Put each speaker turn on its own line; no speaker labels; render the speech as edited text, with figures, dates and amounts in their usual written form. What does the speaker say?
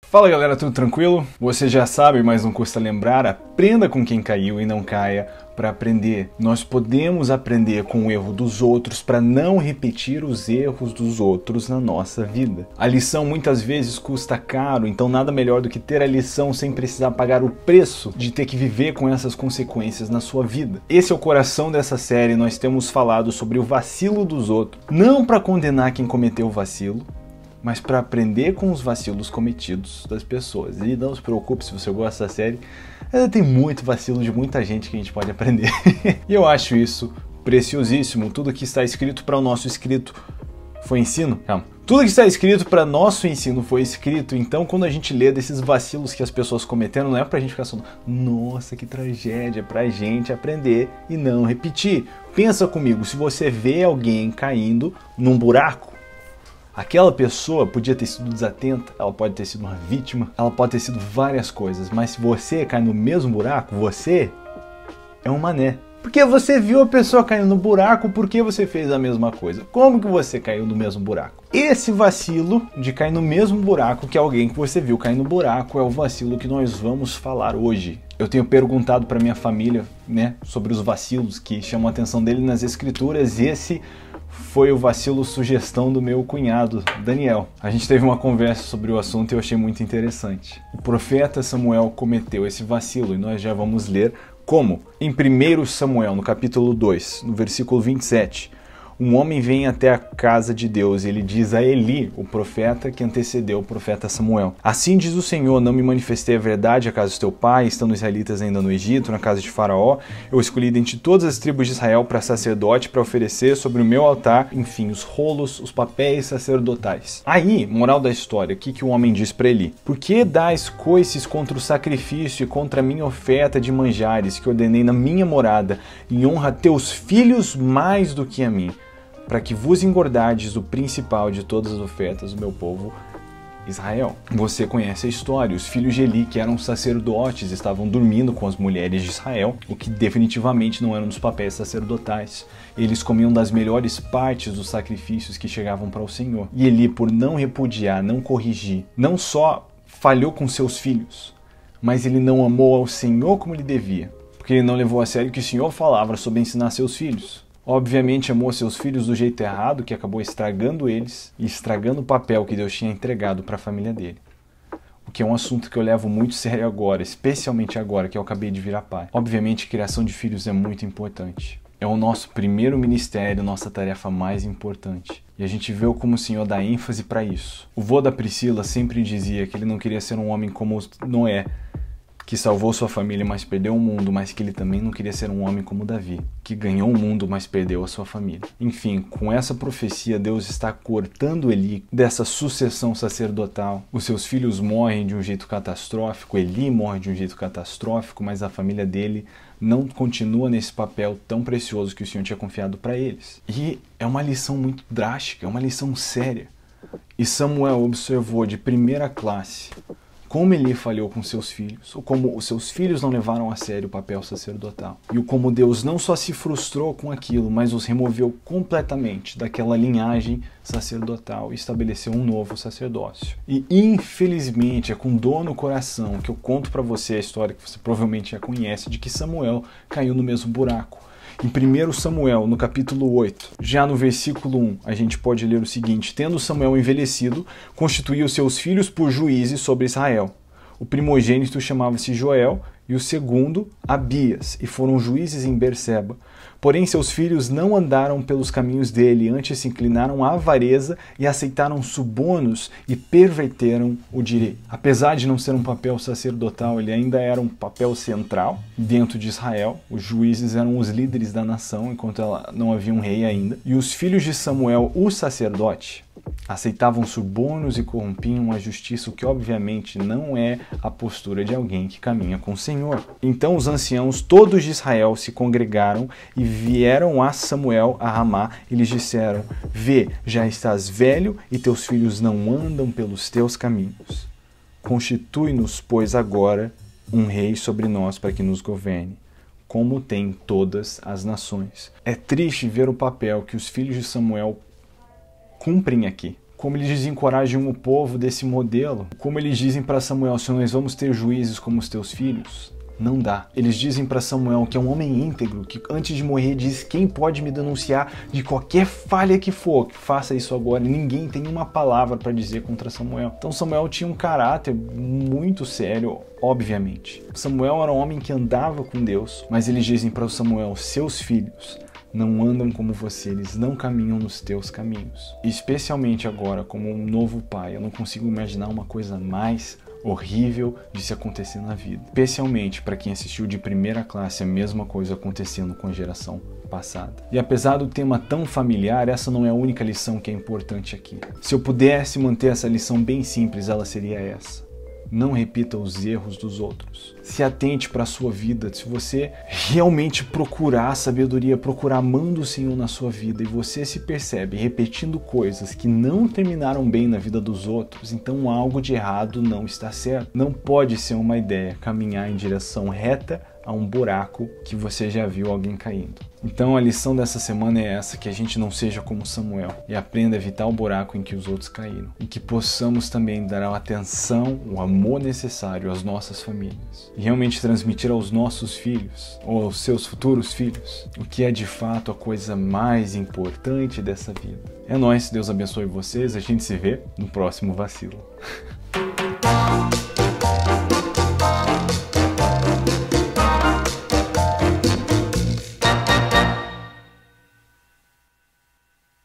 Fala galera, tudo tranquilo? Você já sabe, mas não custa lembrar, aprenda com quem caiu e não caia para aprender. Nós podemos aprender com o erro dos outros para não repetir os erros dos outros na nossa vida. A lição muitas vezes custa caro, então nada melhor do que ter a lição sem precisar pagar o preço de ter que viver com essas consequências na sua vida. Esse é o coração dessa série. Nós temos falado sobre o vacilo dos outros, não para condenar quem cometeu o vacilo, mas para aprender com os vacilos cometidos das pessoas. E não se preocupe se você gosta da série, ainda tem muito vacilo de muita gente que a gente pode aprender. E eu acho isso preciosíssimo. Tudo que está escrito para o nosso escrito foi ensino? Calma. Tudo que está escrito para nosso ensino foi escrito. Então, quando a gente lê desses vacilos que as pessoas cometeram, não é pra gente ficar só, nossa, que tragédia, é pra gente aprender e não repetir. Pensa comigo, se você vê alguém caindo num buraco, aquela pessoa podia ter sido desatenta, ela pode ter sido uma vítima, ela pode ter sido várias coisas, mas se você cai no mesmo buraco, você é um mané. Porque você viu a pessoa caindo no buraco, por que você fez a mesma coisa? Como que você caiu no mesmo buraco? Esse vacilo de cair no mesmo buraco que alguém que você viu cair no buraco é o vacilo que nós vamos falar hoje. Eu tenho perguntado para minha família, sobre os vacilos que chamam a atenção dele nas escrituras, e esse foi o vacilo sugestão do meu cunhado, Daniel. A gente teve uma conversa sobre o assunto e eu achei muito interessante. O profeta Samuel cometeu esse vacilo e nós já vamos ler como. Em 1 Samuel, no capítulo 2, no versículo 27, um homem vem até a casa de Deus e ele diz a Eli, o profeta que antecedeu o profeta Samuel: assim diz o Senhor, não me manifestei a verdade à casa do teu pai, estando os israelitas ainda no Egito, na casa de Faraó. Eu escolhi dentre todas as tribos de Israel para sacerdote, para oferecer sobre o meu altar, enfim, os rolos, os papéis sacerdotais. Aí, moral da história, o que o homem diz para Eli? Por que dás coices contra o sacrifício e contra a minha oferta de manjares que ordenei na minha morada, e honra teus filhos mais do que a mim, para que vos engordardes o principal de todas as ofertas do meu povo Israel. Você conhece a história. Os filhos de Eli, que eram sacerdotes, estavam dormindo com as mulheres de Israel, o que definitivamente não eram dos papéis sacerdotais. Eles comiam das melhores partes dos sacrifícios que chegavam para o Senhor. E Eli, por não repudiar, não corrigir, não só falhou com seus filhos, mas ele não amou ao Senhor como ele devia, porque ele não levou a sério o que o Senhor falava sobre ensinar seus filhos. Obviamente amou seus filhos do jeito errado, que acabou estragando eles e estragando o papel que Deus tinha entregado para a família dele. O que é um assunto que eu levo muito sério agora, especialmente agora que eu acabei de virar pai. Obviamente a criação de filhos é muito importante. É o nosso primeiro ministério, nossa tarefa mais importante. E a gente vê como o Senhor dá ênfase para isso. O vô da Priscila sempre dizia que ele não queria ser um homem como Noé, que salvou sua família, mas perdeu o mundo, mas que ele também não queria ser um homem como Davi, que ganhou o mundo, mas perdeu a sua família. Enfim, com essa profecia, Deus está cortando Eli dessa sucessão sacerdotal. Os seus filhos morrem de um jeito catastrófico, Eli morre de um jeito catastrófico, mas a família dele não continua nesse papel tão precioso que o Senhor tinha confiado para eles. E é uma lição muito drástica, é uma lição séria. E Samuel observou de primeira classe como Eli falhou com seus filhos, ou como os seus filhos não levaram a sério o papel sacerdotal. E o como Deus não só se frustrou com aquilo, mas os removeu completamente daquela linhagem sacerdotal e estabeleceu um novo sacerdócio. E infelizmente é com dor no coração que eu conto para você a história que você provavelmente já conhece, de que Samuel caiu no mesmo buraco. Em 1 Samuel, no capítulo 8, já no versículo 1, a gente pode ler o seguinte: tendo Samuel envelhecido, constituiu seus filhos por juízes sobre Israel. O primogênito chamava-se Joel e o segundo Abias, e foram juízes em Berseba. Porém, seus filhos não andaram pelos caminhos dele, antes se inclinaram à avareza e aceitaram subornos e perverteram o direito. Apesar de não ser um papel sacerdotal, ele ainda era um papel central dentro de Israel. Os juízes eram os líderes da nação, enquanto não havia um rei ainda. E os filhos de Samuel, o sacerdote, aceitavam subornos e corrompiam a justiça, o que obviamente não é a postura de alguém que caminha com o Senhor. Então os anciãos todos de Israel se congregaram e vieram a Samuel a Ramá e lhes disseram: vê, já estás velho e teus filhos não andam pelos teus caminhos. Constitui-nos, pois, agora um rei sobre nós para que nos governe, como tem todas as nações. É triste ver o papel que os filhos de Samuel cumprem aqui. como eles desencorajam o povo desse modelo, como eles dizem para Samuel, se nós vamos ter juízes como os teus filhos. Não dá. Eles dizem para Samuel, que é um homem íntegro, que antes de morrer diz: quem pode me denunciar de qualquer falha que for, faça isso agora. E ninguém tem uma palavra para dizer contra Samuel. Então Samuel tinha um caráter muito sério, obviamente. Samuel era um homem que andava com Deus, mas eles dizem para Samuel: seus filhos não andam como você, eles não caminham nos teus caminhos. E especialmente agora, como um novo pai, eu não consigo imaginar uma coisa mais horrível de se acontecer na vida. Especialmente para quem assistiu de primeira classe a mesma coisa acontecendo com a geração passada. E apesar do tema tão familiar, essa não é a única lição que é importante aqui. Se eu pudesse manter essa lição bem simples, ela seria essa: não repita os erros dos outros. Se atente para a sua vida. Se você realmente procurar sabedoria, procurar amando o Senhor na sua vida, e você se percebe repetindo coisas que não terminaram bem na vida dos outros, então algo de errado não está certo. Não pode ser uma ideia caminhar em direção reta a um buraco que você já viu alguém caindo. Então a lição dessa semana é essa: que a gente não seja como Samuel e aprenda a evitar o buraco em que os outros caíram. E que possamos também dar a atenção, o amor necessário às nossas famílias. E realmente transmitir aos nossos filhos, ou aos seus futuros filhos, o que é de fato a coisa mais importante dessa vida. É nóis, Deus abençoe vocês, a gente se vê no próximo vacilo.